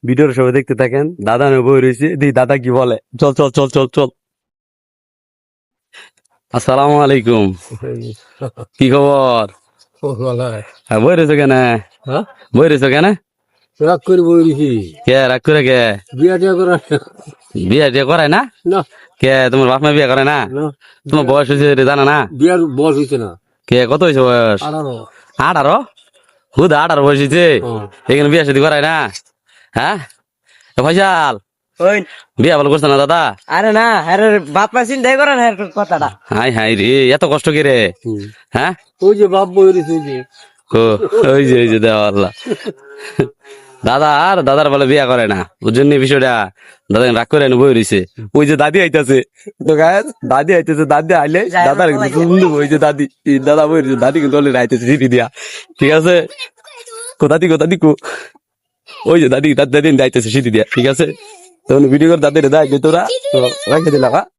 ভিডিওর সবাই দেখতে থাকেন। দাদা আমি বই রয়েছে, দেখি দাদা কি বলে। চল চল চল চল চল। আসসালামু আলাইকুম, কি খবর? হ্যাঁ, বই রয়েছে কেন? বই রয়েছে কেন? রাগ করে বইছি কে রাগ করে কে? বিয়া টিয়া করা বিয়ে টিয়ে করায় না? না কে তোমার বাপ মা বিয়ে করে না? না তোমার বয়স হয়েছে এটা জানা না? বিয়ার বয়স হইছে না কে কত হয়েছে বয়স? 18 18? হুদা 18 বয়স হয়েছে, এখানে বিয়ে শাদী করায় না? হ্যাঁ ফয়সাল, বিয়া ভালো করছে না দাদা? আরে না, আরে বাপ মা চিন্তাই করে না কথাটা। হাই হাই রে, এত কষ্ট কি রে? হ্যাঁ ওই যে বাপ বই রয়েছে ওই যে ও, ওই যে দেওয়া আল্লাহ। দাদা আর দাদার বলে বিয়া করে না, বুঝছেন নি বিষয়টা? দাদা রাগ করে বই রয়েছে। ওই যে দাদি আইতাছে, তো গায়ে দাদি আইতেছে, দাদি আইলে দাদার কিন্তু ওই যে দাদি, দাদা বই রয়েছে, দাদি কিন্তু অলরেডি আইতেছে চিঠি দিয়া। ঠিক আছে, দাদি কো, ওই যে দাদি দাদি আইতেছে চিঠি দিয়া। ঠিক আছে, তখন ভিডিও করে দাদির দেয় তোরা, তো রাখে দিলাম।